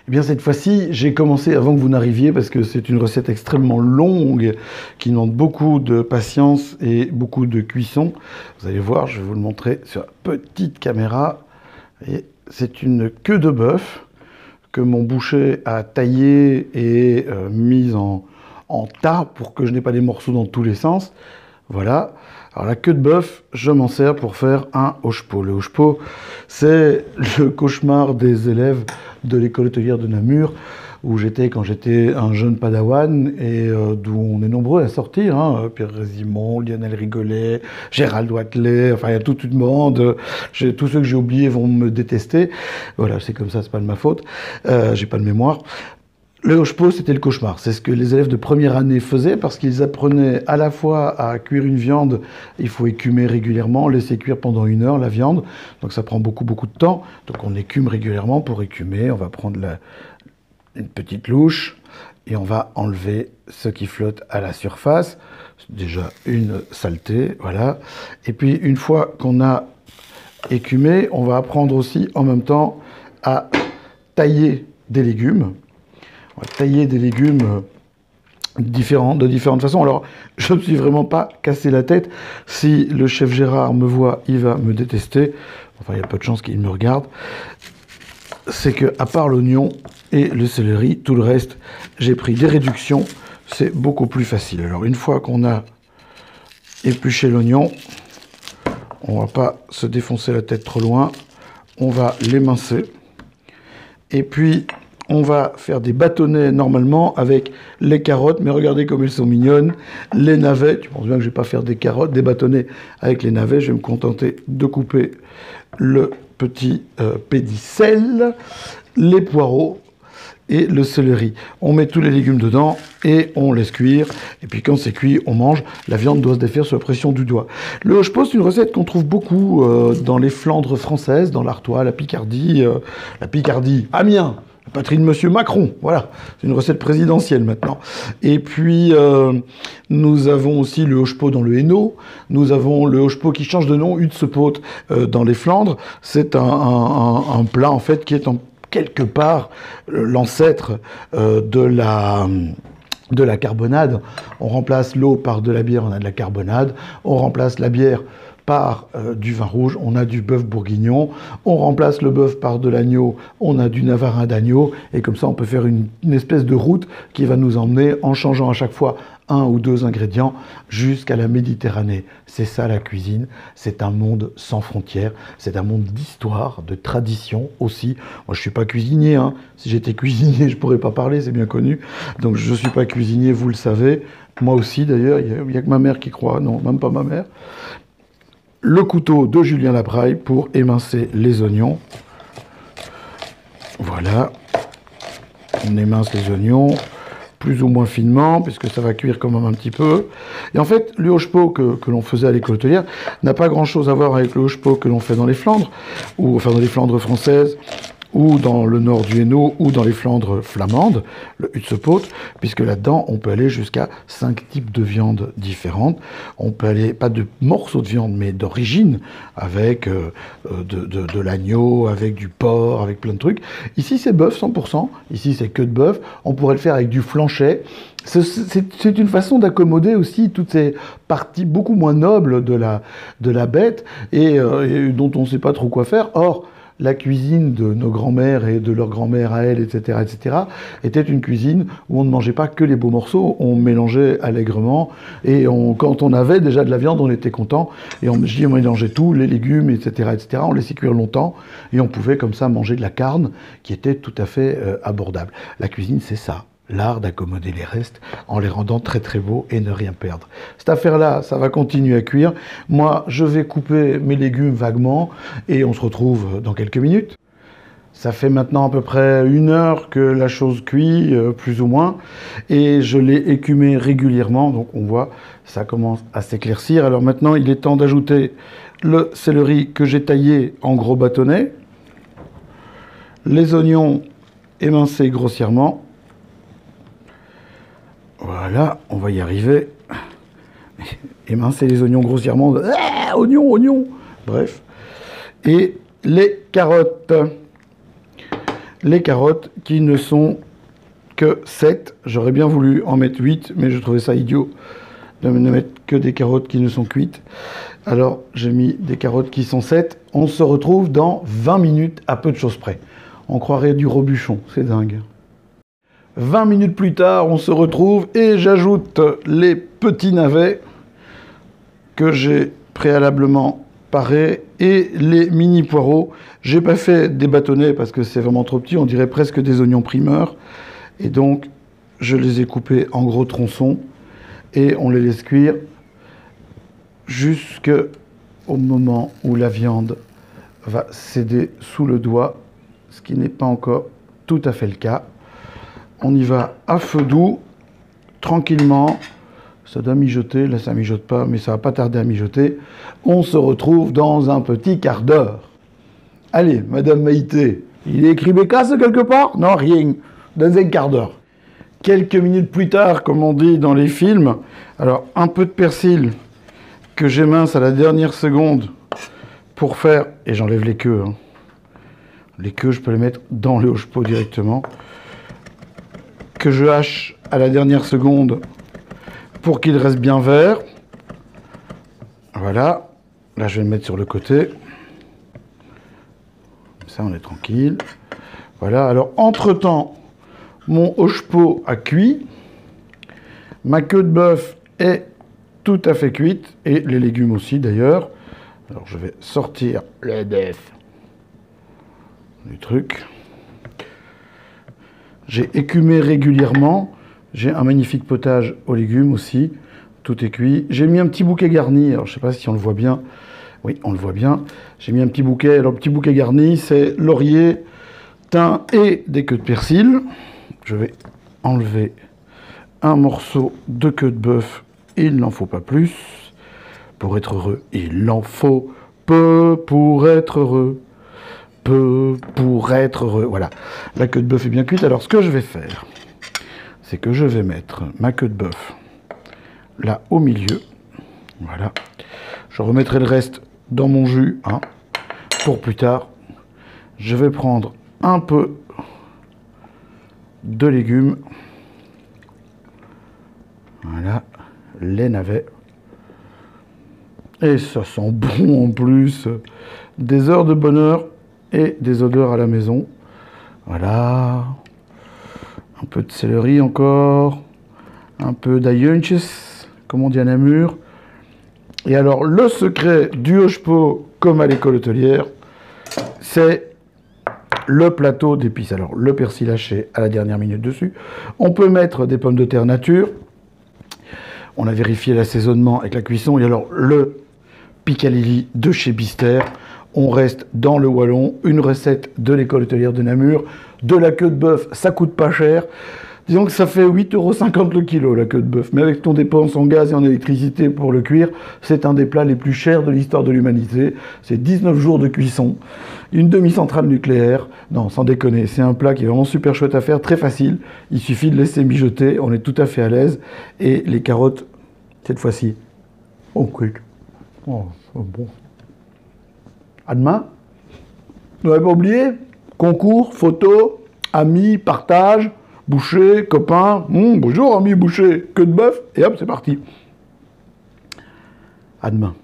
Eh bien, cette fois-ci, j'ai commencé avant que vous n'arriviez parce que c'est une recette extrêmement longue qui demande beaucoup de patience et beaucoup de cuisson. Vous allez voir, je vais vous le montrer sur la petite caméra. Et c'est une queue de bœuf que mon boucher a taillée et mise en tas pour que je n'ai pas des morceaux dans tous les sens. Voilà. Alors la queue de bœuf, je m'en sers pour faire un hochepot. Le hochepot, c'est le cauchemar des élèves de l'école hôtelière de Namur, où j'étais quand j'étais un jeune padawan, et d'où on est nombreux à sortir, hein. Pierre Résimond, Lionel Rigolet, Gérald Wathelet, enfin il y a toute une bande. Tous ceux que j'ai oubliés vont me détester. Voilà, c'est comme ça, c'est pas de ma faute. J'ai pas de mémoire. Le hochepot, c'était le cauchemar. C'est ce que les élèves de première année faisaient parce qu'ils apprenaient à la fois à cuire une viande, il faut écumer régulièrement, laisser cuire pendant 1 heure la viande. Donc ça prend beaucoup, beaucoup de temps. Donc on écume régulièrement pour écumer. On va prendre une petite louche et on va enlever ce qui flotte à la surface. C'est déjà une saleté, voilà. Et puis une fois qu'on a écumé, on va apprendre aussi en même temps à tailler des légumes. On va tailler des légumes de différentes façons. Alors, je ne me suis vraiment pas cassé la tête. Si le chef Gérard me voit, il va me détester. Enfin, il y a peu de chances qu'il me regarde. C'est que, à part l'oignon et le céleri, tout le reste, j'ai pris des réductions. C'est beaucoup plus facile. Alors, une fois qu'on a épluché l'oignon, on ne va pas se défoncer la tête trop loin. On va l'émincer. Et puis, on va faire des bâtonnets normalement avec les carottes, mais regardez comme elles sont mignonnes. Les navets, tu penses bien que je ne vais pas faire des carottes, des bâtonnets avec les navets. Je vais me contenter de couper le petit pédicelle, les poireaux et le céleri. On met tous les légumes dedans et on laisse cuire. Et puis quand c'est cuit, on mange. La viande doit se défaire sous la pression du doigt. Le hochepot, c'est une recette qu'on trouve beaucoup dans les Flandres françaises, dans l'Artois, la Picardie, Amiens. La patrie de Monsieur Macron, voilà. C'est une recette présidentielle maintenant. Et puis, nous avons aussi le hochepot dans le Hainaut. Nous avons le hochepot qui change de nom, Hutsepoot, dans les Flandres. C'est un plat, en fait, qui est en quelque part l'ancêtre de la carbonade. On remplace l'eau par de la bière, on a de la carbonade. On remplace la bière par du vin rouge, on a du bœuf bourguignon. On remplace le bœuf par de l'agneau, on a du navarin d'agneau. Et comme ça, on peut faire une espèce de route qui va nous emmener, en changeant à chaque fois 1 ou 2 ingrédients, jusqu'à la Méditerranée. C'est ça la cuisine, c'est un monde sans frontières, c'est un monde d'histoire, de tradition aussi. Moi je suis pas cuisinier, hein. Si j'étais cuisinier je pourrais pas parler, c'est bien connu. Donc je suis pas cuisinier, vous le savez. Moi aussi d'ailleurs, il n'y a que ma mère qui croit, non, même pas ma mère. Le couteau de Julien Labraille pour émincer les oignons. Voilà, on émince les oignons plus ou moins finement, puisque ça va cuire quand même un petit peu. Et en fait, le hochepot que l'on faisait à l'école hôtelière n'a pas grand-chose à voir avec le hochepot que l'on fait dans les Flandres, ou enfin dans les Flandres françaises, ou dans le nord du Hainaut, ou dans les Flandres flamandes, le Hutsepoot, puisque là-dedans, on peut aller jusqu'à 5 types de viandes différentes. On peut aller, pas de morceaux de viande, mais d'origine, avec de l'agneau, avec du porc, avec plein de trucs. Ici, c'est bœuf 100%, ici, c'est queue de bœuf. On pourrait le faire avec du flanchet. C'est une façon d'accommoder aussi toutes ces parties beaucoup moins nobles de la bête, et dont on ne sait pas trop quoi faire. Or, la cuisine de nos grands-mères et de leurs grands-mères à elles, etc., était une cuisine où on ne mangeait pas que les beaux morceaux, on mélangeait allègrement, et quand on avait déjà de la viande, on était content, et on mélangeait tout, les légumes, etc., on laissait cuire longtemps, et on pouvait comme ça manger de la carne qui était tout à fait abordable. La cuisine, c'est ça. L'art d'accommoder les restes en les rendant très très beaux et ne rien perdre. Cette affaire-là, ça va continuer à cuire. Moi, je vais couper mes légumes vaguement et on se retrouve dans quelques minutes. Ça fait maintenant à peu près 1 heure que la chose cuit, plus ou moins, et je l'ai écumé régulièrement, donc on voit, ça commence à s'éclaircir. Alors maintenant, il est temps d'ajouter le céleri que j'ai taillé en gros bâtonnets, les oignons émincés grossièrement. Voilà, on va y arriver. Émincer les oignons grossièrement. Ah, oignons. Bref. Et les carottes. les carottes qui ne sont que 7. J'aurais bien voulu en mettre 8, mais je trouvais ça idiot de ne mettre que des carottes qui ne sont cuites. Alors, j'ai mis des carottes qui sont 7. On se retrouve dans 20 minutes à peu de choses près. On croirait du Robuchon, c'est dingue. 20 minutes plus tard, on se retrouve et j'ajoute les petits navets que j'ai préalablement parés et les mini poireaux. J'ai pas fait des bâtonnets parce que c'est vraiment trop petit, on dirait presque des oignons primeurs. Et donc, je les ai coupés en gros tronçons et on les laisse cuire jusqu'au moment où la viande va céder sous le doigt, ce qui n'est pas encore tout à fait le cas. On y va à feu doux, tranquillement. Ça doit mijoter, là ça mijote pas, mais ça va pas tarder à mijoter. On se retrouve dans un petit quart d'heure. Allez, Madame Maïté, il est écrit Bécasse quelque part? Non, rien. Dans un quart d'heure. Quelques minutes plus tard, comme on dit dans les films, alors un peu de persil que j'émince à la dernière seconde pour faire, et j'enlève les queues. Hein. Les queues, je peux les mettre dans le hochepot directement. Que je hache à la dernière seconde pour qu'il reste bien vert. Voilà. Là, je vais le mettre sur le côté. Comme ça, on est tranquille. Voilà. Alors, entre-temps, mon hochepot a cuit. Ma queue de bœuf est tout à fait cuite. Et les légumes aussi, d'ailleurs. Alors, je vais sortir le bœuf du truc. J'ai écumé régulièrement. J'ai un magnifique potage aux légumes aussi. Tout est cuit. J'ai mis un petit bouquet garni. Alors, je ne sais pas si on le voit bien. Oui, on le voit bien. J'ai mis un petit bouquet. Alors, le petit bouquet garni, c'est laurier, thym et des queues de persil. Je vais enlever un morceau de queue de bœuf. Il n'en faut pas plus. Pour être heureux, il en faut peu pour être heureux. Peu pour être heureux. Voilà. La queue de bœuf est bien cuite. Alors, ce que je vais faire, c'est que je vais mettre ma queue de bœuf là au milieu. Voilà. Je remettrai le reste dans mon jus hein, pour plus tard. Je vais prendre un peu de légumes. Voilà. Les navets. Et ça sent bon en plus. Des heures de bonheur et des odeurs à la maison. Voilà. Un peu de céleri encore. Un peu d'aïeunches, comme on dit à Namur. Et alors, le secret du hochepot, comme à l'école hôtelière, c'est le plateau d'épices. Alors, le persil haché à la dernière minute dessus. On peut mettre des pommes de terre nature. On a vérifié l'assaisonnement avec la cuisson. Et alors, le Picalilli de chez Bister. On reste dans le wallon. Une recette de l'école hôtelière de Namur. De la queue de bœuf, ça coûte pas cher. Disons que ça fait 8,50 € le kilo, la queue de bœuf. Mais avec ce qu'on dépense en gaz et en électricité pour le cuire, c'est un des plats les plus chers de l'histoire de l'humanité. C'est 19 jours de cuisson, une demi-centrale nucléaire. Non, sans déconner, c'est un plat qui est vraiment super chouette à faire, très facile. Il suffit de laisser mijoter, on est tout à fait à l'aise. Et les carottes, cette fois-ci, oh, quick. Oh, bon. À demain. Vous n'avez pas oublié? Concours, photo, amis, partage... Boucher, copain, bonjour ami Boucher, queue de bœuf, et hop, c'est parti. À demain.